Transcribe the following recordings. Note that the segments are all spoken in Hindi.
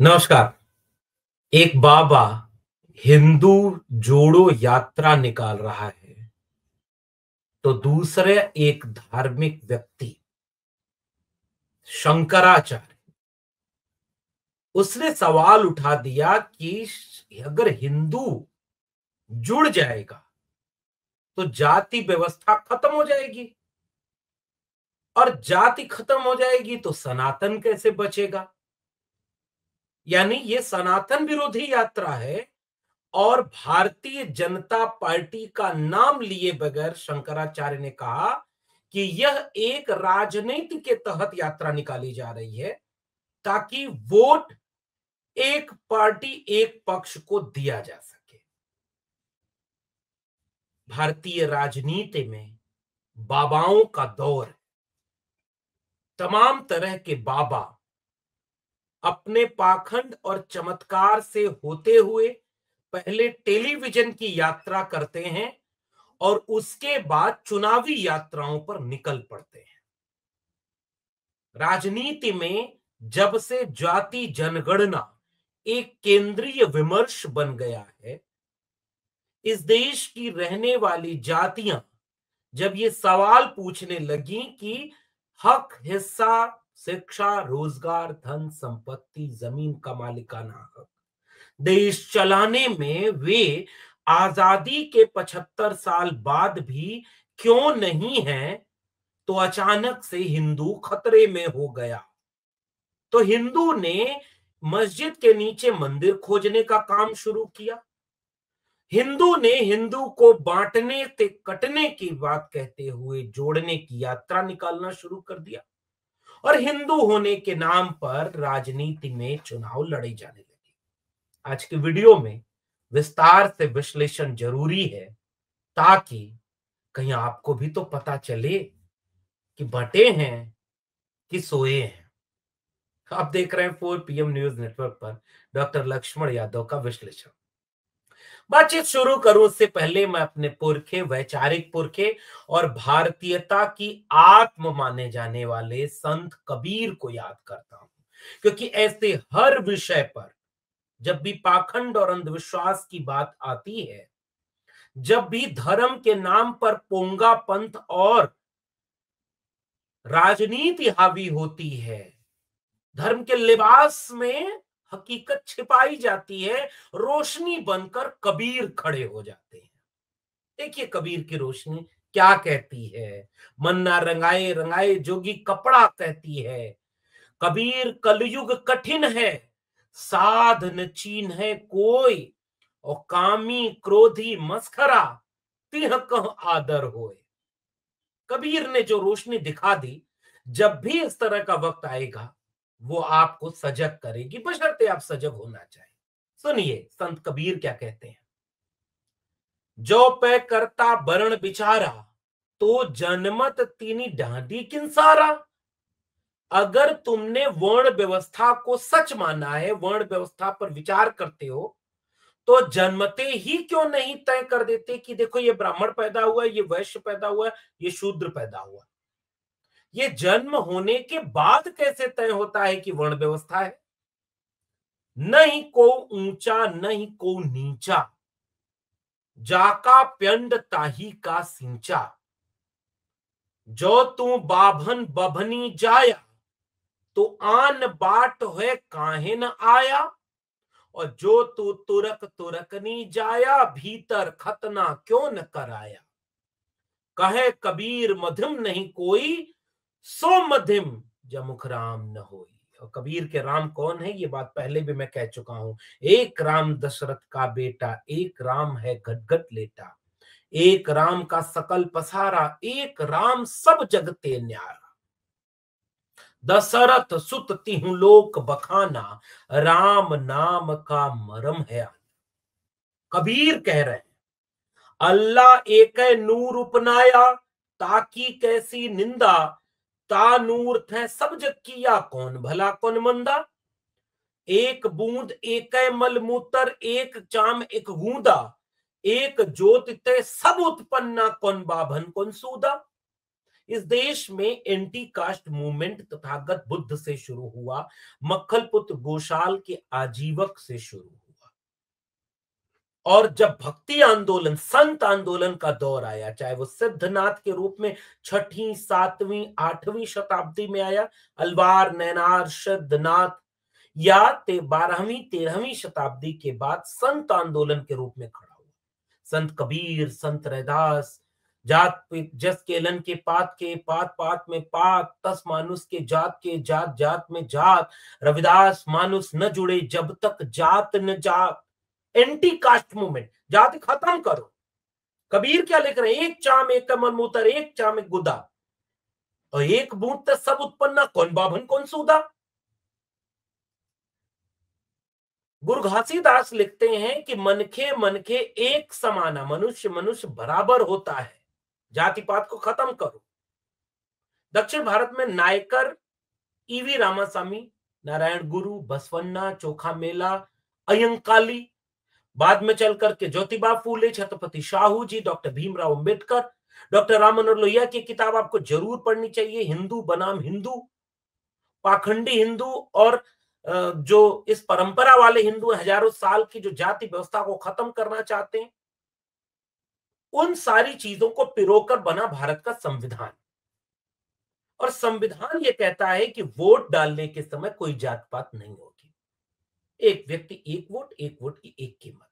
नमस्कार। एक बाबा हिंदू जोड़ो यात्रा निकाल रहा है, तो दूसरे एक धार्मिक व्यक्ति शंकराचार्य उसने सवाल उठा दिया कि अगर हिंदू जुड़ जाएगा तो जाति व्यवस्था खत्म हो जाएगी और जाति खत्म हो जाएगी तो सनातन कैसे बचेगा। यानी ये सनातन विरोधी यात्रा है और भारतीय जनता पार्टी का नाम लिए बगैर शंकराचार्य ने कहा कि यह एक राजनीति के तहत यात्रा निकाली जा रही है ताकि वोट एक पार्टी एक पक्ष को दिया जा सके। भारतीय राजनीति में बाबाओं का दौर है। तमाम तरह के बाबा अपने पाखंड और चमत्कार से होते हुए पहले टेलीविजन की यात्रा करते हैं और उसके बाद चुनावी यात्राओं पर निकल पड़ते हैं। राजनीति में जब से जाति जनगणना एक केंद्रीय विमर्श बन गया है, इस देश की रहने वाली जातियां जब ये सवाल पूछने लगी कि हक, हिस्सा, शिक्षा, रोजगार, धन, संपत्ति, जमीन का मालिकाना हक देश चलाने में वे आजादी के 75 साल बाद भी क्यों नहीं हैं, तो अचानक से हिंदू खतरे में हो गया। तो हिंदू ने मस्जिद के नीचे मंदिर खोजने का काम शुरू किया। हिंदू ने हिंदू को बांटने से कटने की बात कहते हुए जोड़ने की यात्रा निकालना शुरू कर दिया और हिंदू होने के नाम पर राजनीति में चुनाव लड़े जाने लगे। आज के वीडियो में विस्तार से विश्लेषण जरूरी है ताकि कहीं आपको भी तो पता चले कि बटे हैं कि सोए हैं। आप देख रहे हैं 4 PM न्यूज नेटवर्क पर डॉक्टर लक्ष्मण यादव का विश्लेषण। बातचीत शुरू करूं उससे पहले मैं अपने पुरखे, वैचारिक पुरखे और भारतीयता की आत्म माने जाने वाले संत कबीर को याद करता हूं, क्योंकि ऐसे हर विषय पर जब भी पाखंड और अंधविश्वास की बात आती है, जब भी धर्म के नाम पर पोंगा पंथ और राजनीति हावी होती है, धर्म के लिबास में हकीकत छिपाई जाती है, रोशनी बनकर कबीर खड़े हो जाते हैं। देखिए कबीर की रोशनी क्या कहती है। मन्ना रंगाए रंगाए जोगी कपड़ा कहती है। कबीर कलयुग कठिन है, साध न चीन है कोई, और कामी क्रोधी मस्खरा तिह कह आदर होए। कबीर ने जो रोशनी दिखा दी, जब भी इस तरह का वक्त आएगा वो आपको सजग करेगी, बशर्ते आप सजग होना चाहें। सुनिए संत कबीर क्या कहते हैं। जो पे करता बरण बिचारा, तो जनमत तीनी डांडी किंसारा। अगर तुमने वर्ण व्यवस्था को सच माना है, वर्ण व्यवस्था पर विचार करते हो, तो जन्मते ही क्यों नहीं तय कर देते कि देखो ये ब्राह्मण पैदा हुआ, ये वैश्य पैदा हुआ, ये शूद्र पैदा हुआ। ये जन्म होने के बाद कैसे तय होता है कि वर्ण व्यवस्था है। नहीं को ऊंचा नहीं को नीचा, जाका प्यंड ताही का सिंचा। जो तू बाभन बभनी जाया, तो आन बाट है काहे न आया। और जो तू तुरक तुरकनी जाया, भीतर खतना क्यों न कराया। कहे कबीर मध्यम नहीं कोई, सो मध्यम जमुख राम न होई। और कबीर के राम कौन है, ये बात पहले भी मैं कह चुका हूं। एक राम दशरथ का बेटा, एक राम है घटघट लेटा, एक राम का सकल पसारा, एक राम सब जगते न्यारा। दशरथ सुत तिहु लोक बखाना, राम नाम का मरम है। कबीर कह रहे हैं अल्लाह एक नूर उपनाया, ताकि कैसी निंदा। ता नूर थे सब जग किया, कौन भला कौन मंदा। एक बूंद एक मल मूत्र, एक चाम एक गूंदा। एक ज्योत ते सब उत्पन्ना, कौन बाभन कौन सूदा। इस देश में anti caste movement Tathagata Buddha से शुरू हुआ, मक्खलपुत्र गोशाल के आजीवक से शुरू हुआ। और जब भक्ति आंदोलन, संत आंदोलन का दौर आया, चाहे वो सिद्धनाथ के रूप में छठी, सातवीं, आठवीं शताब्दी में आया, अलवार, नैनार, सिद्धनाथ, या 12वीं 13वीं शताब्दी के बाद संत आंदोलन के रूप में खड़ा हुआ। संत कबीर, संत रैदास, जात जस केलन के पात पात में पात, तस मानुष के जात जात में जात, रविदास मानुष न जुड़े जब तक जात न जात। एंटी कास्ट मूवमेंट, जाति खत्म करो। कबीर क्या लिख रहे हैं? एक चाम एक मन मूतर, एक चाम एक गुदा, और एक बूंद तक सब उत्पन्न, कौन बाभन कौन सूदा। गुरु घासीदास लिखते हैं कि मनखे एक समाना, मनुष्य मनुष्य बराबर होता है, जाति पात को खत्म करो। दक्षिण भारत में नायकर, ईवी रामासामी, नारायण गुरु, बसवन्ना, चोखा मेला, अयंकाली, बाद में चलकर के ज्योतिबा फूले, छत्रपति शाहू जी, डॉक्टर भीमराव अंबेडकर, डॉक्टर राम मनोहर लोहिया की किताब आपको जरूर पढ़नी चाहिए, हिंदू बनाम हिंदू। पाखंडी हिंदू और जो इस परंपरा वाले हिंदू, हजारों साल की जो जाति व्यवस्था को खत्म करना चाहते हैं, उन सारी चीजों को पिरोकर बना भारत का संविधान। और संविधान ये कहता है कि वोट डालने के समय कोई जात पात नहीं होगी, एक व्यक्ति एक वोट, एक वोट की एक कीमत।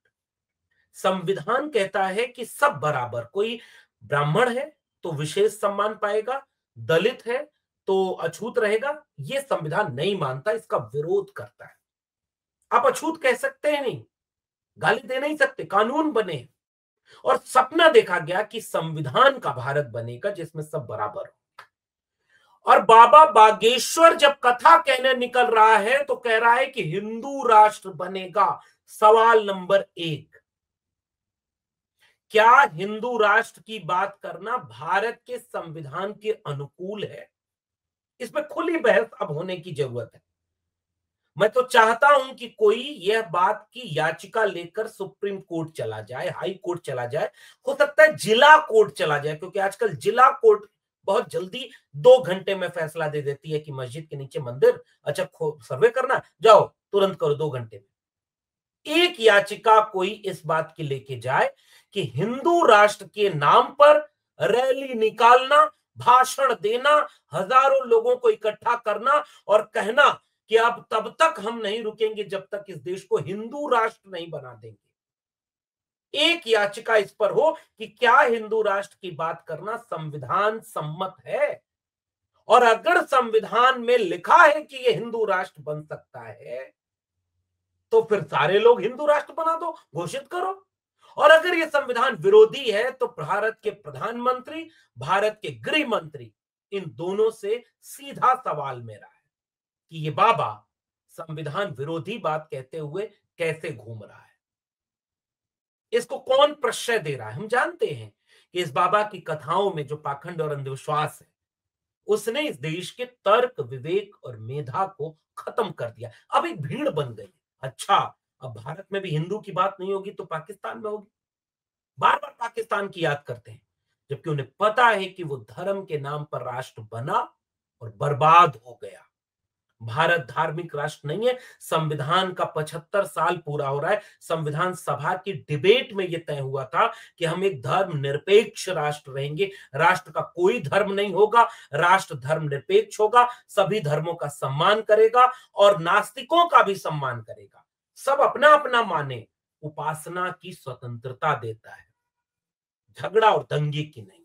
संविधान कहता है कि सब बराबर, कोई ब्राह्मण है तो विशेष सम्मान पाएगा, दलित है तो अछूत रहेगा। यह संविधान नहीं मानता, इसका विरोध करता है। आप अछूत कह सकते हैं नहीं, गाली दे नहीं सकते, कानून बने। और सपना देखा गया कि संविधान का भारत बनेगा जिसमें सब बराबर हो। और बाबा बागेश्वर जब कथा कहने निकल रहा है तो कह रहा है कि हिंदू राष्ट्र बनेगा। सवाल नंबर 1, क्या हिंदू राष्ट्र की बात करना भारत के संविधान के अनुकूल है? इसमें खुली बहस अब होने की जरूरत है। मैं तो चाहता हूं कि कोई यह बात की याचिका लेकर सुप्रीम कोर्ट चला जाए, हाई कोर्ट चला जाए, हो सकता है जिला कोर्ट चला जाए, क्योंकि आजकल जिला कोर्ट बहुत जल्दी 2 घंटे में फैसला दे देती है कि मस्जिद के नीचे मंदिर, अच्छा सर्वे करना, जाओ तुरंत करो 2 घंटे में। एक याचिका कोई इस बात की लेके जाए कि हिंदू राष्ट्र के नाम पर रैली निकालना, भाषण देना, हजारों लोगों को इकट्ठा करना और कहना कि अब तब तक हम नहीं रुकेंगे जब तक इस देश को हिंदू राष्ट्र नहीं बना देंगे। एक याचिका इस पर हो कि क्या हिंदू राष्ट्र की बात करना संविधान सम्मत है, और अगर संविधान में लिखा है कि यह हिंदू राष्ट्र बन सकता है तो फिर सारे लोग हिंदू राष्ट्र बना दो, घोषित करो। और अगर यह संविधान विरोधी है तो भारत के प्रधानमंत्री, भारत के गृह मंत्री, इन दोनों से सीधा सवाल मेरा है कि ये बाबा संविधान विरोधी बात कहते हुए कैसे घूम रहा है, इसको कौन प्रश्रय दे रहा है। हम जानते हैं कि इस बाबा की कथाओं में जो पाखंड और अंधविश्वास है, उसने इस देश के तर्क, विवेक और मेधा को खत्म कर दिया। अब एक भीड़ बन गई। अच्छा, अब भारत में भी हिंदू की बात नहीं होगी तो पाकिस्तान में होगी। बार बार पाकिस्तान की याद करते हैं, जबकि उन्हें पता है कि वो धर्म के नाम पर राष्ट्र बना और बर्बाद हो गया। भारत धार्मिक राष्ट्र नहीं है। संविधान का 75 साल पूरा हो रहा है। संविधान सभा की डिबेट में यह तय हुआ था कि हम एक धर्म निरपेक्ष राष्ट्र रहेंगे, राष्ट्र का कोई धर्म नहीं होगा, राष्ट्र धर्म निरपेक्ष होगा, सभी धर्मों का सम्मान करेगा और नास्तिकों का भी सम्मान करेगा, सब अपना अपना माने, उपासना की स्वतंत्रता देता है, झगड़ा और दंगे की नहीं।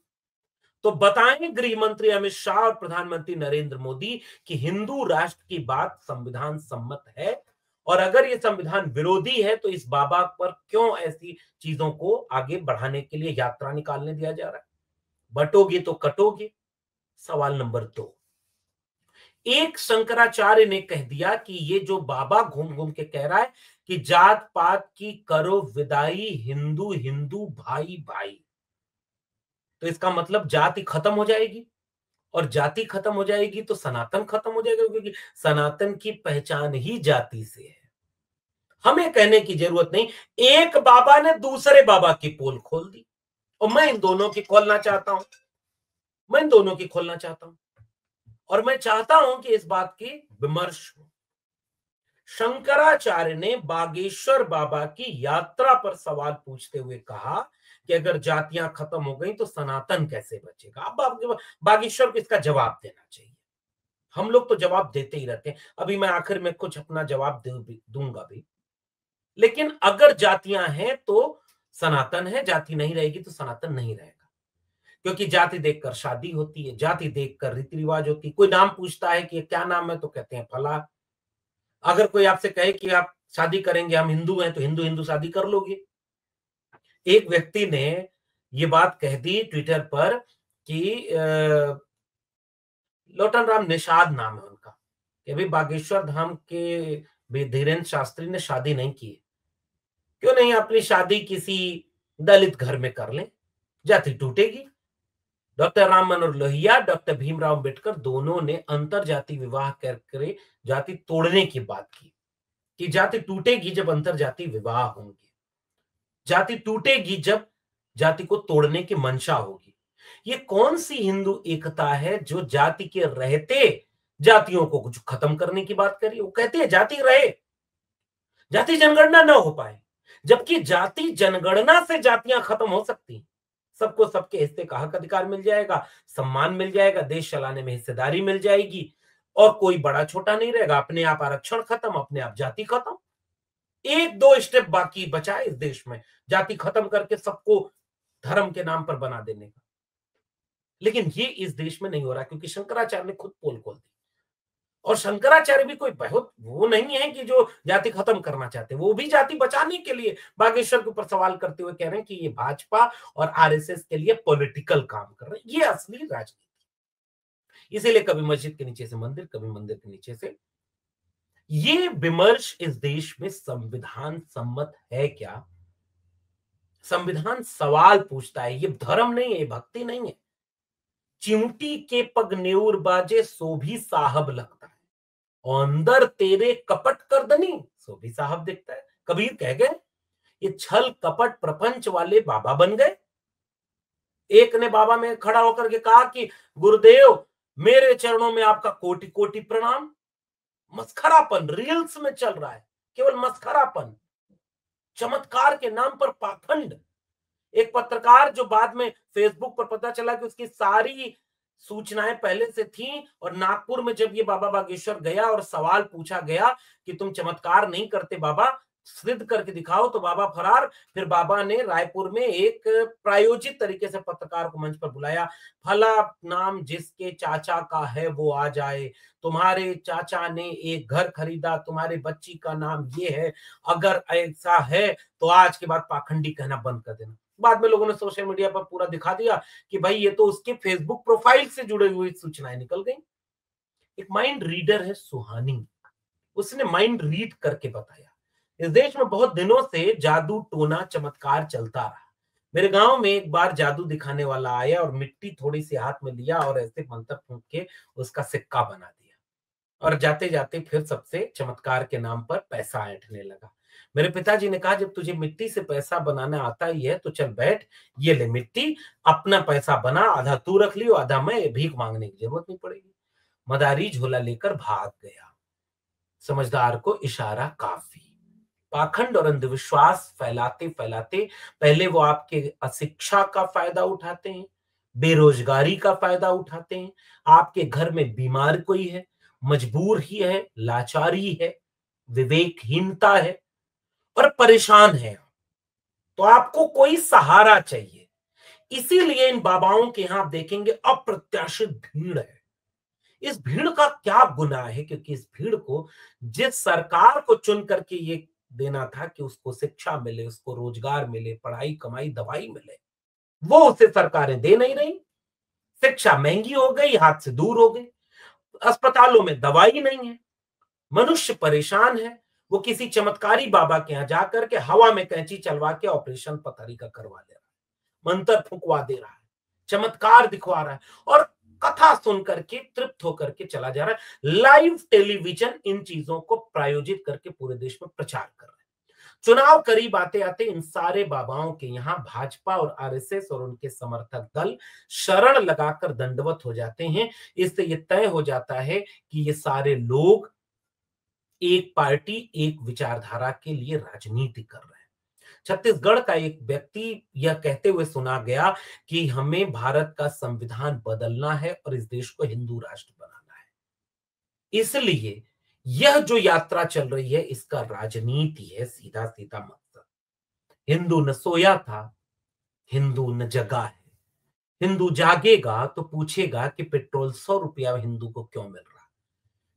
तो बताएं गृह मंत्री अमित शाह और प्रधानमंत्री नरेंद्र मोदी कि हिंदू राष्ट्र की बात संविधान सम्मत है, और अगर ये संविधान विरोधी है तो इस बाबा पर क्यों ऐसी चीजों को आगे बढ़ाने के लिए यात्रा निकालने दिया जा रहा है। बटोगे तो कटोगे। सवाल नंबर 2, एक शंकराचार्य ने कह दिया कि ये जो बाबा घूम घूम के कह रहा है कि जात पात की करो विदाई, हिंदू हिंदू भाई भाई, तो इसका मतलब जाति खत्म हो जाएगी, और जाति खत्म हो जाएगी तो सनातन खत्म हो जाएगा, क्योंकि सनातन की पहचान ही जाति से है। हमें कहने की जरूरत नहीं, एक बाबा ने दूसरे बाबा की पोल खोल दी, और मैं इन दोनों की खोलना चाहता हूं। मैं इन दोनों की खोलना चाहता हूं और मैं चाहता हूं कि इस बात की विमर्श हो। शंकराचार्य ने बागेश्वर बाबा की यात्रा पर सवाल पूछते हुए कहा कि अगर जातियां खत्म हो गई तो सनातन कैसे बचेगा। अब बागेश्वर को इसका जवाब देना चाहिए। हम लोग तो जवाब देते ही रहते हैं। अभी मैं आखिर में कुछ अपना जवाब दूंगा भी। लेकिन अगर जातियां हैं तो सनातन है, जाति नहीं रहेगी तो सनातन नहीं रहेगा। क्योंकि जाति देखकर शादी होती है, जाति देखकर रीति रिवाज होती है। कोई नाम पूछता है कि क्या नाम है तो कहते हैं फला। अगर कोई आपसे कहे कि आप शादी करेंगे, हम हिंदू हैं, तो हिंदू हिंदू शादी कर लोगे। एक व्यक्ति ने ये बात कह दी ट्विटर पर कि लोटन राम निषाद नाम है उनका, कि अभी बागेश्वर धाम के भी धीरेन्द्र शास्त्री ने शादी नहीं की है, क्यों नहीं अपनी शादी किसी दलित घर में कर लें, जाति टूटेगी। डॉक्टर राम मनोहर लोहिया, डॉक्टर भीमराव अंबेडकर दोनों ने अंतर जाति विवाह करके जाति तोड़ने की बात की कि जाति टूटेगी जब अंतर जाति विवाह होंगे, जाति टूटेगी जब जाति को तोड़ने की मंशा होगी। ये कौन सी हिंदू एकता है जो जाति के रहते जातियों को कुछ खत्म करने की बात करी। वो कहते हैं जाति रहे, जाति जनगणना न हो पाए, जबकि जाति जनगणना से जातियां खत्म हो सकती। सबको सबके हिस्से का हक अधिकार मिल जाएगा, सम्मान मिल जाएगा, देश चलाने में हिस्सेदारी मिल जाएगी और कोई बड़ा छोटा नहीं रहेगा। अपने आप आरक्षण खत्म, अपने आप जाति खत्म। एक दो स्टेप बाकी बचा है इस देश में, जाति खत्म करके सबको धर्म के नाम पर बना देने का। लेकिन ये इस देश में नहीं हो रहा क्योंकि शंकराचार्य ने खुद पोल खोल दी। और शंकराचार्य भी कोई बहुत वो नहीं है कि जो जाति खत्म करना चाहते, वो भी जाति बचाने के लिए बागेश्वर के ऊपर सवाल करते हुए कह रहे हैं कि ये भाजपा और आरएसएस के लिए पॉलिटिकल काम कर रहे हैं। ये असली राजनीति। इसीलिए कभी मस्जिद के नीचे से मंदिर, कभी मंदिर के नीचे से। ये विमर्श इस देश में संविधान सम्मत है क्या? संविधान सवाल पूछता है। ये धर्म नहीं है, ये भक्ति नहीं है। चिमटी के पग नेउर बाजे सो भी साहब लगता है, अंदर तेरे कपट करदनी सो भी साहब दिखता है। कबीर कह गए ये छल कपट प्रपंच वाले बाबा बन गए। एक ने बाबा में खड़ा होकर के कहा कि गुरुदेव मेरे चरणों में आपका कोटि कोटि प्रणाम। मस्खरापन रील्स में चल रहा है, केवल मस्खरापन, चमत्कार के नाम पर पाखंड। एक पत्रकार जो बाद में फेसबुक पर पता चला कि उसकी सारी सूचनाएं पहले से थीं और नागपुर में जब ये बाबा बागेश्वर गया और सवाल पूछा गया कि तुम चमत्कार नहीं करते बाबा, सिद्ध करके दिखाओ, तो बाबा फरार। फिर बाबा ने रायपुर में एक प्रायोजित तरीके से पत्रकार को मंच पर बुलाया। फला नाम जिसके चाचा का है वो आ जाए, तुम्हारे चाचा ने एक घर खरीदा, तुम्हारे बच्ची का नाम ये है, अगर ऐसा है तो आज के बाद पाखंडी कहना बंद कर देना। बाद में लोगों ने सोशल मीडिया पर पूरा दिखा दिया कि भाई ये तो उसके फेसबुक प्रोफाइल से जुड़े हुई सूचनाएं निकल गई। एक माइंड रीडर है सुहानी, उसने माइंड रीड करके बताया। इस देश में बहुत दिनों से जादू टोना चमत्कार चलता रहा। मेरे गांव में एक बार जादू दिखाने वाला आया और मिट्टी थोड़ी सी हाथ में लिया और ऐसे मंत्र फूंक के उसका सिक्का बना दिया और जाते जाते फिर सबसे चमत्कार के नाम पर पैसा ऐंठने लगा। मेरे पिताजी ने कहा जब तुझे मिट्टी से पैसा बनाना आता ही है तो चल बैठ, ये ले मिट्टी, अपना पैसा बना, आधा तू रख लियो, आधा मैं, भीख मांगने की जरूरत नहीं पड़ेगी। मदारी झोला लेकर भाग गया। समझदार को इशारा काफी। पाखंड और अंधविश्वास फैलाते फैलाते पहले वो आपके अशिक्षा का फायदा उठाते हैं, बेरोजगारी का फायदा उठाते हैं, आपके घर में बीमार कोई है, मजबूर ही है, लाचारी है, विवेकहीनता है और परेशान है, तो आपको कोई सहारा चाहिए। इसीलिए इन बाबाओं के यहां आप देखेंगे अप्रत्याशित भीड़ है। इस भीड़ का क्या गुनाह है? क्योंकि इस भीड़ को जिस सरकार को चुन करके ये देना था कि उसको शिक्षा मिले, उसको रोजगार मिले, पढ़ाई कमाई दवाई मिले, वो उसे सरकारें दे नहीं रही। शिक्षा महंगी हो गई, हाथ से दूर हो गई, अस्पतालों में दवाई नहीं है, मनुष्य परेशान है। वो किसी चमत्कारी बाबा के यहां जाकर के हवा में कैंची चलवा के ऑपरेशन पथरी का करवा ले रहा है, मंत्र फुकवा दे रहा है, चमत्कार दिखवा रहा है और कथा सुन करके तृप्त होकर के चला जा रहा है। लाइव टेलीविजन इन चीजों को प्रायोजित करके पूरे देश में प्रचार कर रहा है। चुनाव करीब आते आते इन सारे बाबाओं के यहाँ भाजपा और आरएसएस और उनके समर्थक दल शरण लगाकर दंडवत हो जाते हैं। इससे ये तय हो जाता है कि ये सारे लोग एक पार्टी, एक विचारधारा के लिए राजनीति कर रहे हैं। छत्तीसगढ़ का एक व्यक्ति यह कहते हुए सुना गया कि हमें भारत का संविधान बदलना है और इस देश को हिंदू राष्ट्र बनाना है। इसलिए यह जो यात्रा चल रही है इसका राजनीति है, सीधा सीधा मकसद। हिंदू न सोया था, हिंदू न जगा है। हिंदू जागेगा तो पूछेगा कि पेट्रोल 100 रुपया हिंदू को क्यों मिल रहा,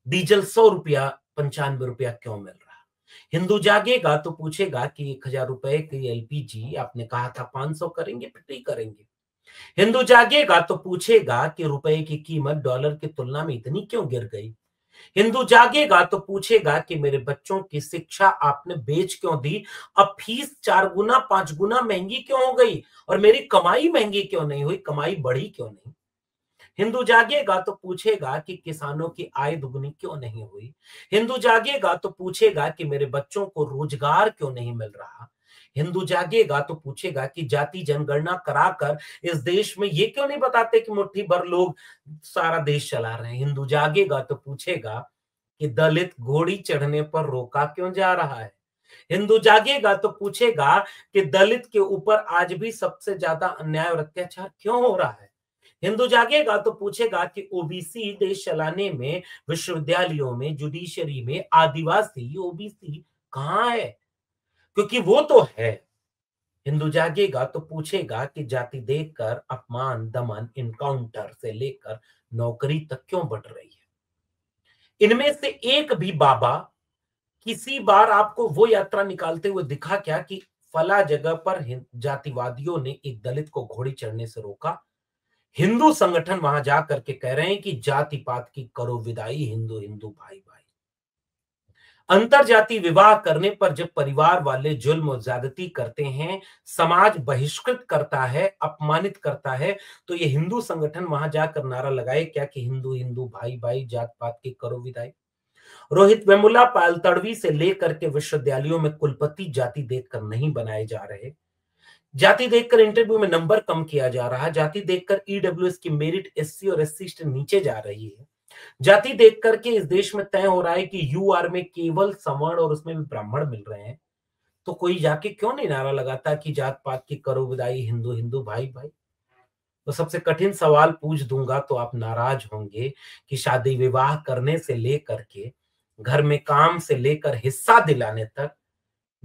डीजल 100 रुपया 95 रुपया क्यों मिल रहा। हिंदू जागेगा तो पूछेगा कि 1000 रुपए की एलपीजी आपने कहा था 500 करेंगे, फिर नहीं करेंगे। हिंदू जागेगा तो पूछेगा कि रुपए की कीमत डॉलर की तुलना में इतनी क्यों गिर गई। हिंदू जागेगा तो पूछेगा कि मेरे बच्चों की शिक्षा आपने बेच क्यों दी, अब फीस 4 गुना 5 गुना महंगी क्यों हो गई और मेरी कमाई महंगी क्यों नहीं हुई, कमाई बढ़ी क्यों नहीं। हिंदू जागेगा तो पूछेगा कि किसानों की आय दुगनी क्यों नहीं हुई। हिंदू जागेगा तो पूछेगा कि मेरे बच्चों को रोजगार क्यों नहीं मिल रहा। हिंदू जागेगा तो पूछेगा कि जाति जनगणना कराकर इस देश में ये क्यों नहीं बताते कि मुट्ठी भर लोग सारा देश चला रहे हैं। हिंदू जागेगा तो पूछेगा कि दलित घोड़ी चढ़ने पर रोका क्यों जा रहा है। हिंदू जागेगा तो पूछेगा कि दलित के ऊपर आज भी सबसे ज्यादा अन्याय और अत्याचार क्यों हो रहा है। हिंदू जागेगा तो पूछेगा कि ओबीसी देश चलाने में, विश्वविद्यालयों में, जुडिशरी में आदिवासी ओबीसी कहाँ है, क्योंकि वो तो है। हिंदू जागेगा तो पूछेगा कि जाति देखकर अपमान, दमन, इनकाउंटर से लेकर नौकरी तक क्यों बढ़ रही है। इनमें से एक भी बाबा किसी बार आपको वो यात्रा निकालते हुए दिखा क्या कि फला जगह पर जातिवादियों ने एक दलित को घोड़ी चढ़ने से रोका। हिंदू संगठन वहां जा करके कह रहे हैं कि जाति पात की करो विदाई, हिंदू हिंदू भाई भाई। अंतरजाति विवाह करने पर जब परिवार वाले जुल्म और ज्यादती करते हैं, समाज बहिष्कृत करता है, अपमानित करता है, तो ये हिंदू संगठन वहां जाकर नारा लगाए क्या कि हिंदू हिंदू भाई भाई, जात पात की करो विदाई। रोहित वेमुला, पायल तड़वी से लेकर के विश्वविद्यालयों में कुलपति जाति देखकर नहीं बनाए जा रहे। जाति देखकर इंटरव्यू में नंबर कम किया जा रहा है। जाति देखकर ईडब्ल्यूएस की मेरिट एससी और एससी से नीचे जा रही है। जाति देख करके इस देश में तय हो रहा है कि यूआर में केवल सवर्ण और उसमें भी ब्राह्मण मिल रहे हैं। तो कोई जाके क्यों नहीं नारा लगाता कि जात पात की करो विदाई, हिंदू हिंदू भाई भाई। तो सबसे कठिन सवाल पूछ दूंगा तो आप नाराज होंगे कि शादी विवाह करने से लेकर के घर में काम से लेकर हिस्सा दिलाने तक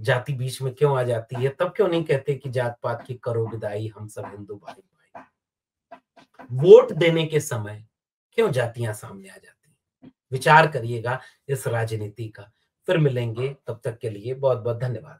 जाति बीच में क्यों आ जाती है। तब क्यों नहीं कहते कि जात पात की करो विदाई, हम सब हिंदू भाई भाई। वोट देने के समय क्यों जातियां सामने आ जाती हैं। विचार करिएगा इस राजनीति का। फिर मिलेंगे, तब तक के लिए बहुत बहुत धन्यवाद।